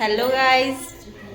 Hello guys,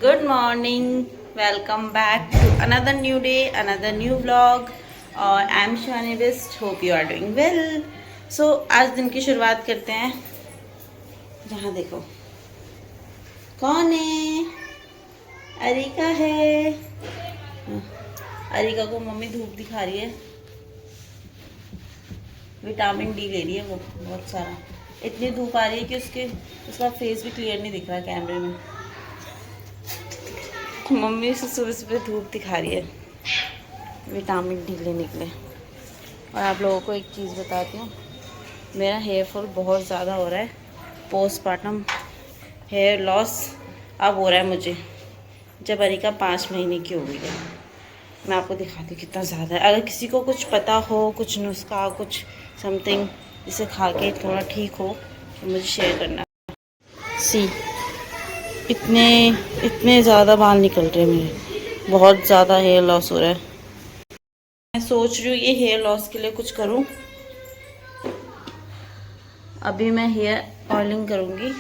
good morning. Welcome back to another new day, another new vlog. और I am Shivani best. Hope you are doing well. So आज दिन की शुरुआत करते हैं. जहाँ देखो कौन है. अरिका है. अरिका को मम्मी धूप दिखा रही है. विटामिन डी ले रही है वो बहुत सारा. इतनी धूप आ रही है कि उसका फेस भी क्लियर नहीं दिख रहा कैमरे में. मम्मी से सुबह सुबह धूप दिखा रही है विटामिन डी लेने के लिए. और आप लोगों को एक चीज़ बताती हूँ, मेरा हेयर फॉल बहुत ज़्यादा हो रहा है. पोस्टमार्टम हेयर लॉस अब हो रहा है मुझे. जब अरिका 5 महीने की हो गई है. मैं आपको दिखाती हूँ कितना ज़्यादा है. अगर किसी को कुछ पता हो, कुछ नुस्खा, कुछ समथिंग जिसे खा के थोड़ा ठीक हो तो मुझे शेयर करना. सी इतने ज़्यादा बाल निकल रहे हैं मेरे. बहुत ज़्यादा हेयर लॉस हो रहा है. मैं सोच रही हूँ ये हेयर लॉस के लिए कुछ करूँ. अभी मैं हेयर ऑयलिंग करूँगी,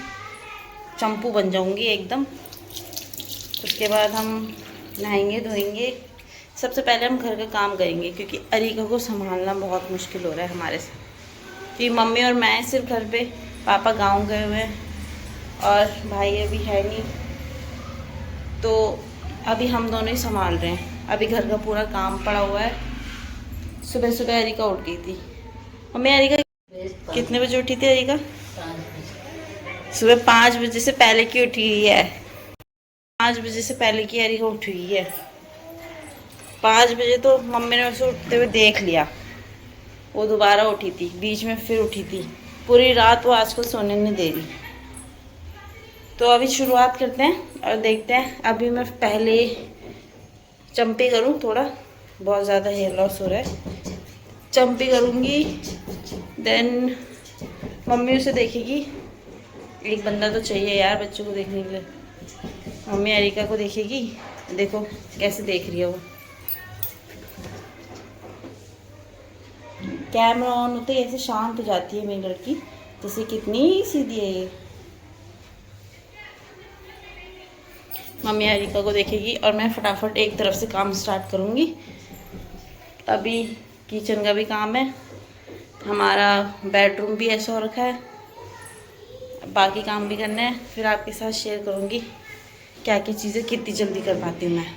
चंपू बन जाऊँगी एकदम. उसके बाद हम नहाएंगे धोएंगे. सबसे पहले हम घर का काम करेंगे क्योंकि अरिका को संभालना बहुत मुश्किल हो रहा है हमारे साथ. कि मम्मी और मैं सिर्फ घर पे, पापा गांव गए हुए हैं और भाई अभी है नहीं. तो अभी हम दोनों ही संभाल रहे हैं. अभी घर का पूरा काम पड़ा हुआ है. सुबह सुबह अरिका उठ गई थी. मम्मी अरिका कितने बजे उठी थी अरिका? सुबह 5 बजे से पहले की उठी हुई है. 5 बजे से पहले की अरिका उठी हुई है. 5 बजे तो मम्मी ने उसे उठते हुए देख लिया. वो दोबारा उठी थी, बीच में फिर उठी थी. पूरी रात वो आजकल सोने नहीं दे रही. तो अभी शुरुआत करते हैं और देखते हैं. अभी मैं पहले चंपी करूं थोड़ा. बहुत ज़्यादा हेयर लॉस हो रहा है. चंपी करूंगी, देन मम्मी उसे देखेगी. एक बंदा तो चाहिए यार बच्चों को देखने के लिए. मम्मी अरिका को देखेगी. देखो कैसे देख रही है वो. कैमरा ऑन होते ही ऐसे शांत हो जाती है मेरी लड़की. जैसे कितनी सीधी है ये. मम्मी अरिका को देखेगी और मैं फटाफट एक तरफ से काम स्टार्ट करूँगी. अभी किचन का भी काम है. हमारा बेडरूम भी ऐसा हो रखा है. बाकी काम भी करना है. फिर आपके साथ शेयर करूँगी क्या क्या चीज़ें कितनी जल्दी कर पाती हूँ मैं.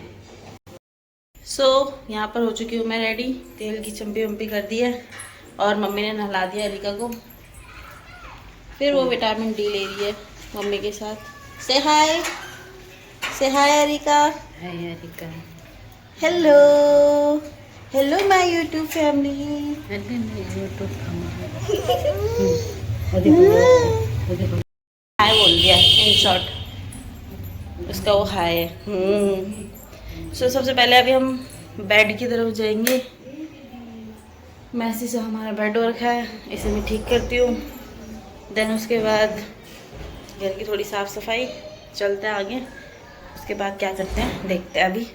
यहाँ पर हो चुकी हूँ मैं रेडी. तेल की चंपी वम्पी कर दी है और मम्मी ने नहला दिया अरिका को. फिर वो विटामिन डी ले रही है मम्मी के साथ. Say hi. Say hi Arika. Hi Arika. Hello hello my YouTube family. Hi बोल दिया इन शॉर्ट. उसका वो हाय है. सबसे पहले अभी हम बेड की तरफ जाएंगे. मैसी से हमारा बेड हो रखा है, इसे मैं ठीक करती हूँ. देन उसके बाद घर की थोड़ी साफ़ सफाई. चलते हैं आगे. उसके बाद क्या करते हैं देखते हैं अभी.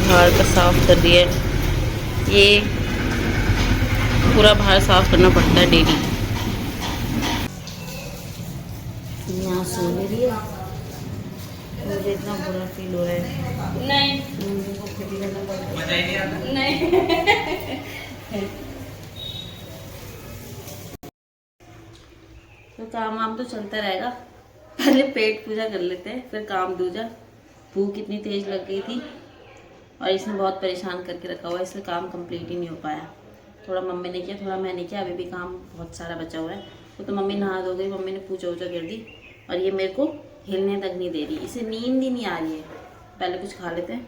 बाहर का साफ़ कर दिया है। ये पूरा बाहर साफ़ करना पड़ता है डेली। यहाँ सोने रही है, मुझे इतना बुरा फील हो रहा है। नहीं तो काम वाम तो चलता रहेगा, पहले पेट पूजा कर लेते हैं फिर काम दूजा। भूख इतनी तेज लग गई थी और इसने बहुत परेशान करके रखा हुआ है, इसलिए काम कंप्लीट ही नहीं हो पाया। थोड़ा मम्मी ने किया, थोड़ा मैंने किया, अभी भी काम बहुत सारा बचा हुआ है। वो तो मम्मी नहा धो गई, मम्मी ने पूजा वूजा कर दी और ये मेरे को हिलने तक नहीं दे रही, इसे नींद ही नहीं आ रही है। पहले कुछ खा लेते हैं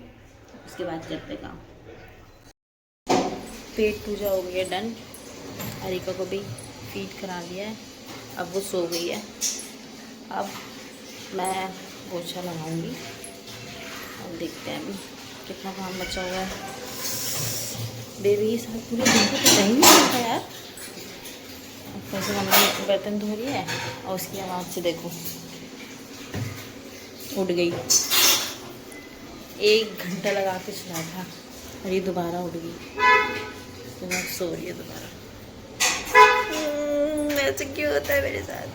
उसके बाद करते काम। पेट पूजा हो गई है डन। अरिका को भी फीड करा लिया है, अब वो सो गई है। अब मैं पोछा लगाऊंगी और देखते हैं अभी कितना काम बचा हुआ है। बेबी के साथ पूरे दिन को पता ही नहीं चलता यार। कैसे मम्मी बर्तन धो रही है और उसकी आवाज़ से देखो उठ गई। 1 घंटा लगा के सुना था और ये दोबारा उठ गई, तो मैं सो रही है दोबारा। ऐसे क्यों होता है मेरे साथ?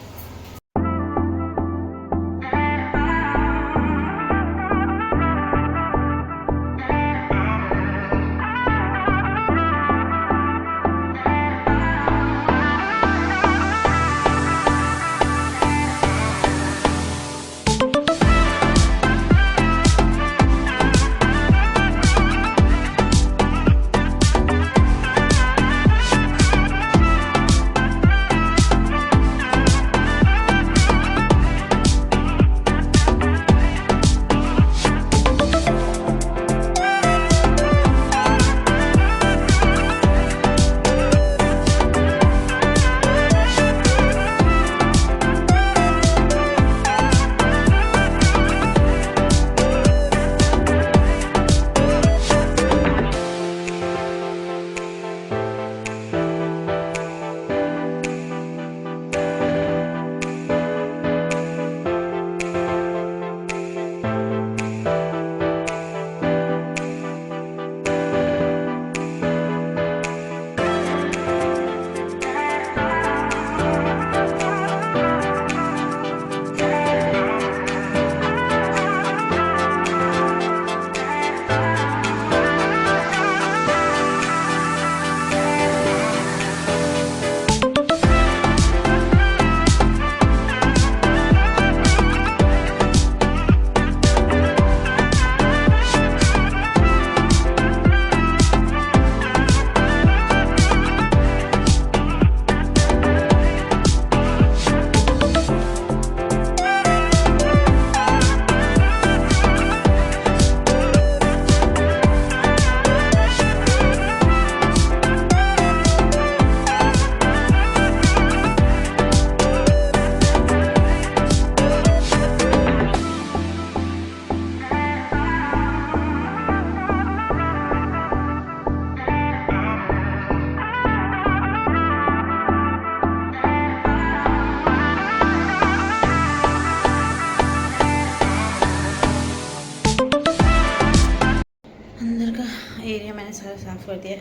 एरिया मैंने सारा साफ़ कर दिया।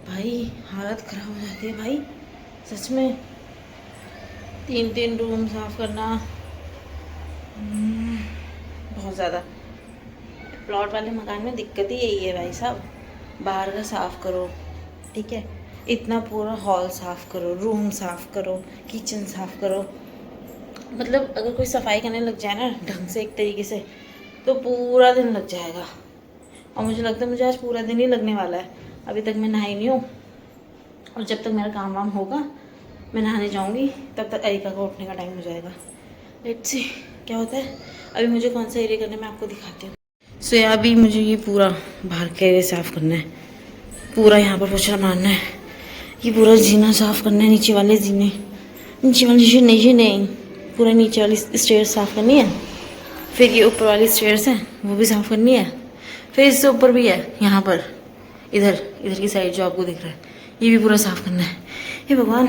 भाई हालत ख़राब हो जाती है भाई, सच में। 3 रूम साफ़ करना बहुत ज़्यादा। प्लॉट वाले मकान में दिक्कत ही यही है भाई साहब, बाहर का साफ़ करो, ठीक है, इतना पूरा हॉल साफ़ करो, रूम साफ़ करो, किचन साफ़ करो। मतलब अगर कोई सफाई करने लग जाए ना ढंग से एक तरीके से तो पूरा दिन लग जाएगा। और मुझे लगता है मुझे आज पूरा दिन ही लगने वाला है। अभी तक मैं नहाई नहीं हूँ और जब तक मेरा काम वाम होगा मैं नहाने जाऊँगी, तब तक अरिका का उठने का टाइम हो जाएगा। लेट्स सी क्या होता है। अभी मुझे कौन सा एरिया करना है मैं आपको दिखाती हूँ। सो यहाँ भी मुझे ये पूरा बाहर का एरिया साफ़ करना है, पूरा यहाँ पर पोछा मारना है, ये पूरा जीना साफ़ करना है, नीचे वाले जीने, नीचे वाले नहीं, पूरा नीचे वाली स्टेयर्स साफ़ करनी है। फिर ये ऊपर वाली स्टेयर्स हैं वो भी साफ़ करनी है। फिर इससे ऊपर भी है, यहाँ पर इधर की साइड जो आपको दिख रहा है ये भी पूरा साफ़ करना है। हे भगवान,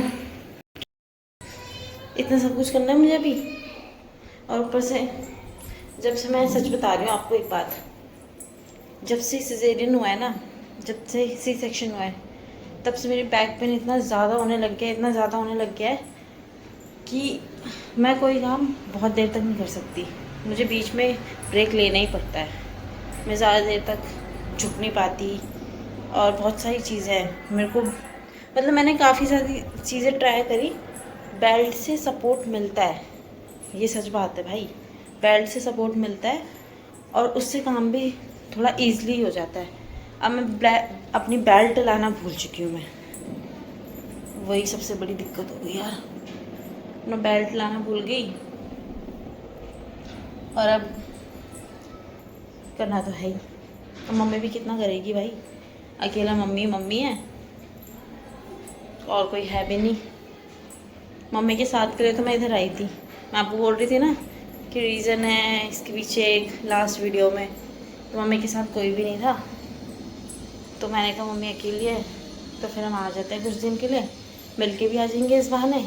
इतना सब कुछ करना है मुझे अभी। और ऊपर से जब से मैं सच बता रही हूँ आपको एक बात, जब से सिजेरियन हुआ है ना, जब से सी सेक्शन हुआ है, तब से मेरी बैक पेन इतना ज़्यादा होने लग गया है, इतना ज़्यादा होने लग गया है कि मैं कोई काम बहुत देर तक नहीं कर सकती। मुझे बीच में ब्रेक लेना ही पड़ता है। मैं ज़्यादा देर तक झुक नहीं पाती और बहुत सारी चीज़ें हैं मेरे को, मतलब मैंने काफ़ी सारी चीज़ें ट्राई करी। बेल्ट से सपोर्ट मिलता है, ये सच बात है भाई, बेल्ट से सपोर्ट मिलता है और उससे काम भी थोड़ा ईजिली हो जाता है। अब मैं अपनी बेल्ट लाना भूल चुकी हूँ, मैं वही सबसे बड़ी दिक्कत हो गई यार, मैं बेल्ट लाना भूल गई। और अब करना तो है ही, तो मम्मी भी कितना करेगी भाई, अकेला मम्मी है और कोई है भी नहीं। मम्मी के साथ के लिए तो मैं इधर आई थी, मैं आपको बोल रही थी ना कि रीज़न है इसके पीछे एक लास्ट वीडियो में, तो मम्मी के साथ कोई भी नहीं था, तो मैंने कहा मम्मी अकेली है तो फिर हम आ जाते हैं कुछ दिन के लिए, मिल के भी आ जाएंगे इस बहाने।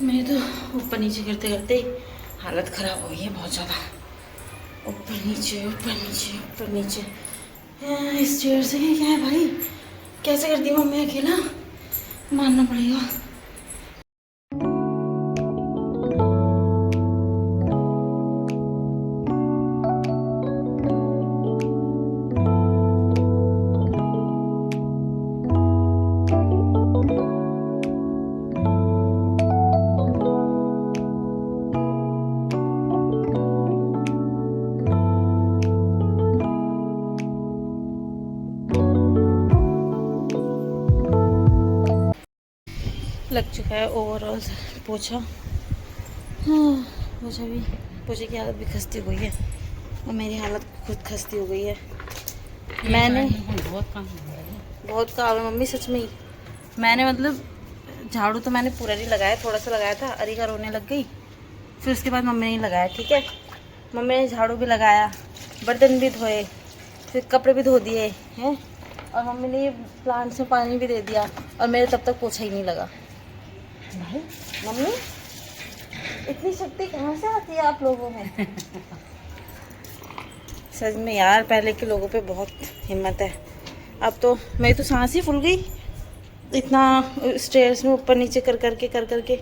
मेरी तो ऊपर नीचे करते करते हालत ख़राब हो गई है बहुत ज़्यादा, ऊपर नीचे ऊपर नीचे ऊपर नीचे। इस चेयर से क्या है भाई, कैसे करती मम्मी अकेला, मानना पड़ेगा। लग चुका है ओवरऑल पोछा। हाँ, पोछे की हालत भी खस्ती हो गई है और मेरी हालत खुद खस्ती हो गई है। मैंने बहुत काम है मम्मी, सच में ही। मैंने मतलब झाड़ू तो मैंने पूरा नहीं लगाया, थोड़ा सा लगाया था, अरिका रोने लग गई, फिर उसके बाद मम्मी ने लगाया। ठीक है, मम्मी ने झाड़ू भी लगाया, बर्तन भी धोए, फिर कपड़े भी धो दिए हैं, और मम्मी ने ये प्लांट्स में पानी भी दे दिया, और मेरे तब तक पोछा ही नहीं लगा। भाई मम्मी, इतनी शक्ति कहाँ से आती है आप लोगों में? सच में यार, पहले के लोगों पे बहुत हिम्मत है। अब तो मेरी तो सांस ही फूल गई, इतना स्टेयर्स में ऊपर नीचे कर करके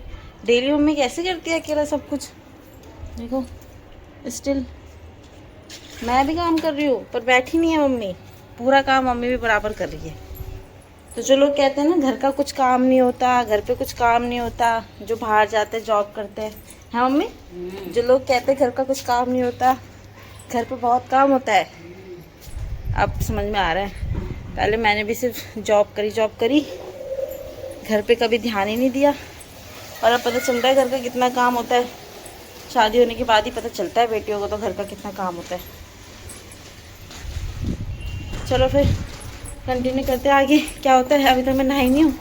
डेली मम्मी कैसे करती है अकेला सब कुछ। देखो स्टिल मैं भी काम कर रही हूँ पर बैठी नहीं है मम्मी, पूरा काम मम्मी भी बराबर कर रही है। तो जो लोग कहते हैं ना घर का कुछ काम नहीं होता, घर पे कुछ काम नहीं होता, जो बाहर जाते हैं जॉब करते हैं, है मम्मी? जो लोग कहते हैं घर का कुछ काम नहीं होता, घर पे बहुत काम होता है, अब समझ में आ रहा है। पहले मैंने भी सिर्फ जॉब करी, घर पे कभी ध्यान ही नहीं दिया, और अब पता चलता है घर का कितना काम होता है। शादी होने के बाद ही पता चलता है बेटियों को तो घर का कितना काम होता है। चलो फिर कंटिन्यू करते हैं आगे क्या होता है। अभी तो मैं नहाई नहीं हूँ,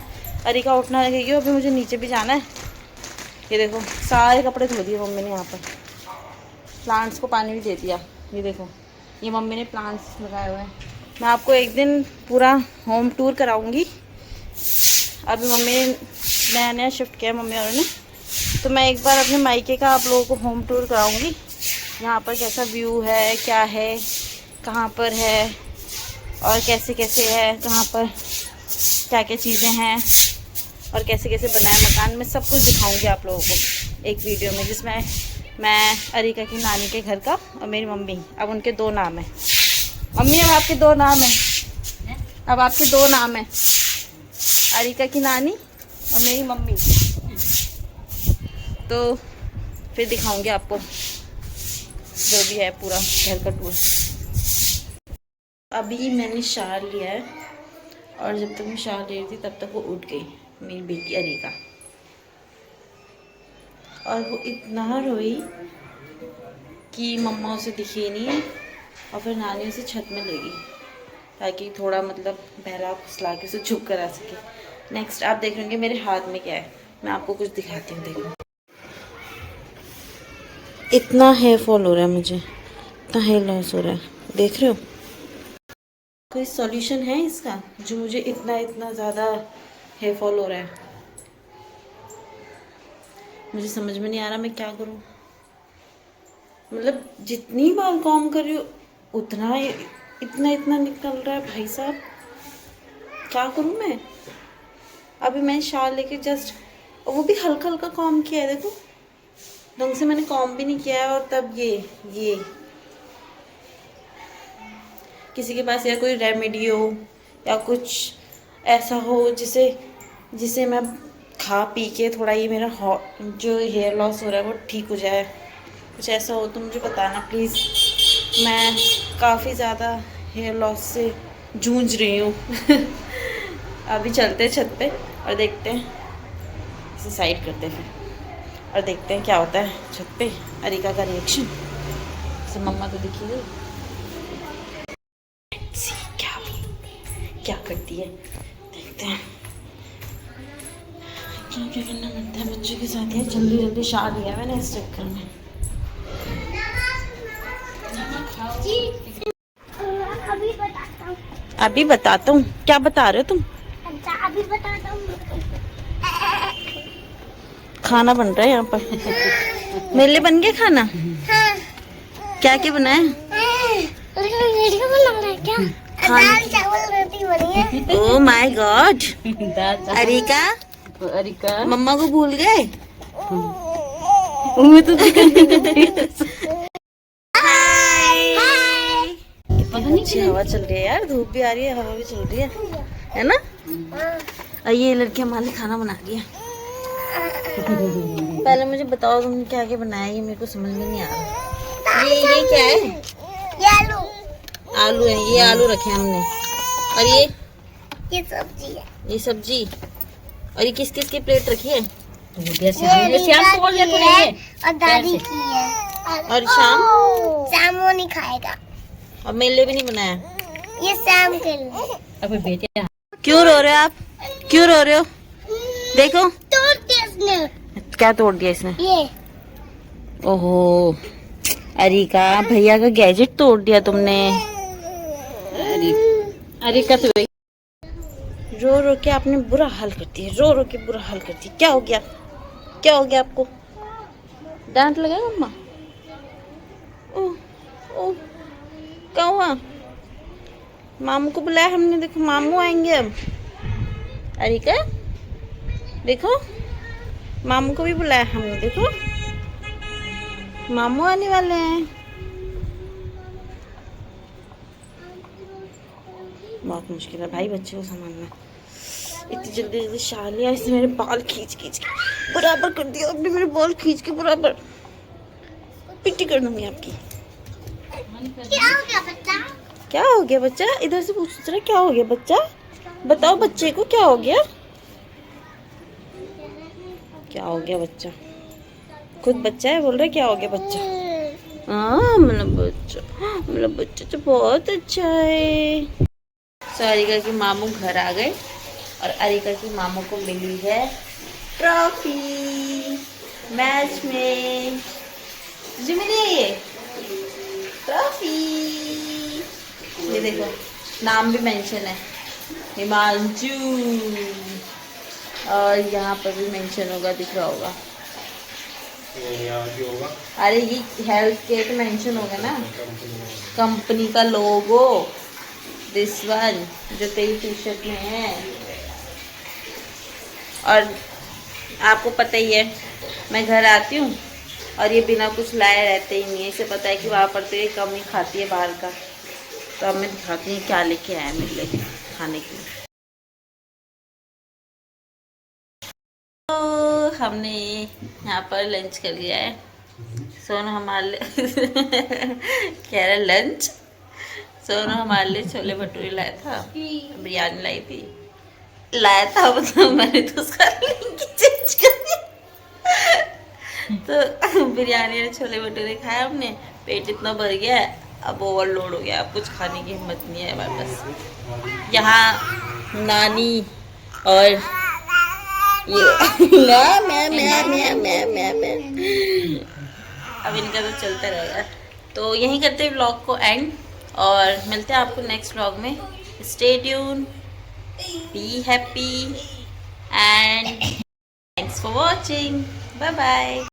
अरिका उठना लगेगी, अभी मुझे नीचे भी जाना है। ये देखो सारे कपड़े धो दिए मम्मी ने, यहाँ पर प्लांट्स को पानी भी दे दिया। ये देखो ये मम्मी ने प्लांट्स लगाए हुए हैं। मैं आपको एक दिन पूरा होम टूर कराऊंगी। अभी मम्मी ने नया शिफ्ट किया मम्मी और ने, तो मैं एक बार अपने मायके का आप लोगों को होम टूर कराऊंगी। यहाँ पर कैसा व्यू है, क्या है, कहाँ पर है और कैसे कैसे है, कहाँ पर क्या क्या चीज़ें हैं और कैसे कैसे बनाए मकान में, सब कुछ दिखाऊंगी आप लोगों को एक वीडियो में, जिसमें मैं अरिका की नानी के घर का और मेरी मम्मी, अब उनके 2 नाम है। मम्मी अब आपके 2 नाम है, अब आपके 2 नाम है, अरिका की नानी और मेरी मम्मी। तो फिर दिखाऊंगी आपको जो भी है पूरा घर का टूर। अभी मैंने शावर लिया है और जब तक मैं शावर ले रही थी तब तक वो उठ गई, मेरी बेटी अरिका, और वो इतना रोई कि मम्मा उसे दिखी नहीं, और फिर नानी उसे छत में ले गई ताकि थोड़ा मतलब बहला फुसला के उसे चुप करा सके। नेक्स्ट आप देख रहे मेरे हाथ में क्या है, मैं आपको कुछ दिखाती हूँ। देखो इतना हेयर फॉल हो रहा है मुझे, इतना हेयर लॉस हो रहा है, देख रहे हो? कोई सॉल्यूशन है इसका जो मुझे इतना ज़्यादा हेयर फॉल हो रहा है? मुझे समझ में नहीं आ रहा मैं क्या करूँ। मतलब जितनी बार कॉम कर रही हूँ उतना इतना निकल रहा है भाई साहब, क्या करूँ मैं? अभी मैं शाल लेके जस्ट, वो भी हल्का हल्का कॉम किया है, देखो ढंग से मैंने कॉम भी नहीं किया है, और तब ये किसी के पास या कोई रेमेडी हो या कुछ ऐसा हो जिसे मैं खा पी के थोड़ा ये मेरा जो हेयर लॉस हो रहा है वो ठीक हो जाए, कुछ ऐसा हो तो मुझे बताना प्लीज़। मैं काफ़ी ज़्यादा हेयर लॉस से जूझ रही हूँ। अभी चलते हैं छत पे और देखते हैं, इसे साइड करते हैं फिर और देखते हैं क्या होता है छत पे अरिका का रिएक्शन। तो मम्मा तो दिखी गई, क्या करती है देखते हैं। क्या करना पड़ता है बच्चों के साथ, यार जल्दी शादी है मैंने इस चक्कर में। अभी बताता हूँ। क्या बता रहे हो तुम? अभी बताता हूँ। खाना बन रहा है यहाँ पर। मेरे लिए बन गया खाना? हाँ। क्या क्या बनाया? वीडियो बना रहा है क्या? दाल चावल रोटी बनी है। Oh my God. अरिका मम्मा को भूल गए? कितनी अच्छी हवा चल रही है यार, धूप भी आ रही है हवा भी चल रही है ना? और ये लड़की हमारे खाना बना रही है। पहले मुझे बताओ तुमने क्या क्या बनाया, ये मेरे को समझ में नहीं आ रहा। ये क्या है? ये आलू है, ये आलू रखे हैं हमने, और ये सब्जी है। ये सब्जी, और ये किस किस की प्लेट रखी है? श्याम को है और दादी की है। और शाम वो नहीं खाएगा। और मेरे लिए भी नहीं बनाया? ये शाम के लिए। क्यों रो रहे हो आप? क्यों रो रहे हो? देखो तोड़ दिया इसने। क्या तोड़ दिया इसने? ये ओहो अरिका, भैया का गैजेट तोड़ दिया तुमने। अरिका तो रो रो के आपने बुरा हाल करती है, रो रो के बुरा हाल करती है। क्या हो गया? क्या हो गया आपको? डांट लगा मम्मा? ओह ओह क्या हुआ? मामू को बुलाया हमने, देखो मामू आएंगे अब। अरिका देखो मामू को भी बुलाया हमने, देखो मामू आने वाले हैं। बहुत मुश्किल है भाई बच्चे को संभालना। इतनी जल्दी शालिया इसने मेरे बाल खींच के बराबर कर दिया, अपने मेरे बाल खींच के बराबर पिट्टी कर दूंगी आपकी। क्या हो गया बच्चा? क्या हो गया बच्चा? इधर से पूछ रहा क्या हो गया बच्चा? बताओ बच्चे को क्या हो गया? क्या हो गया बच्चा? खुद बच्चा है, बोल रहा है क्या हो गया बच्चा? हाँ मेरा बच्चा तो बहुत अच्छा है। तो अरिका के मामू घर आ गए और अरिका की मामू को मिली है ट्रॉफी मैच में। तुझे मिली है ये ट्रॉफी? ये देखो नाम भी मेंशन है, हिमांशु, और यहाँ पर भी मेंशन होगा, दिख रहा होगा। अरे ये हेल्थ केयर मेंशन होगा ना, कंपनी का लोगो, दिस वन जो तेरी टी शर्ट में है। और आपको पता ही है मैं घर आती हूँ और ये बिना कुछ लाए रहते ही नहीं है। इसे पता है कि वहाँ पर तो ये कम ही खाती है बाहर का। तो अब मैं दिखाती हूँ क्या लेके आया मेरे लिए खाने के लिए। तो हमने यहाँ पर लंच कर लिया है। सोनू हमारे कह रहा लंच। सोनू हमारे लिए छोले भटूरे लाया था, बिरयानी लाई थी, लाया था मतलब मैंने तो उसका चेंज कर दिया। तो बिरयानी और छोले भटूरे खाए हमने, पेट इतना भर गया है, अब ओवरलोड हो गया, अब कुछ खाने की हिम्मत नहीं है हमारे पास। यहाँ नानी और ये अब इनका तो चलता रहेगा। तो यहीं करते हैं व्लॉग को एंड और मिलते हैं आपको नेक्स्ट व्लॉग में। Stay tune, be happy and thanks for watching. Bye bye.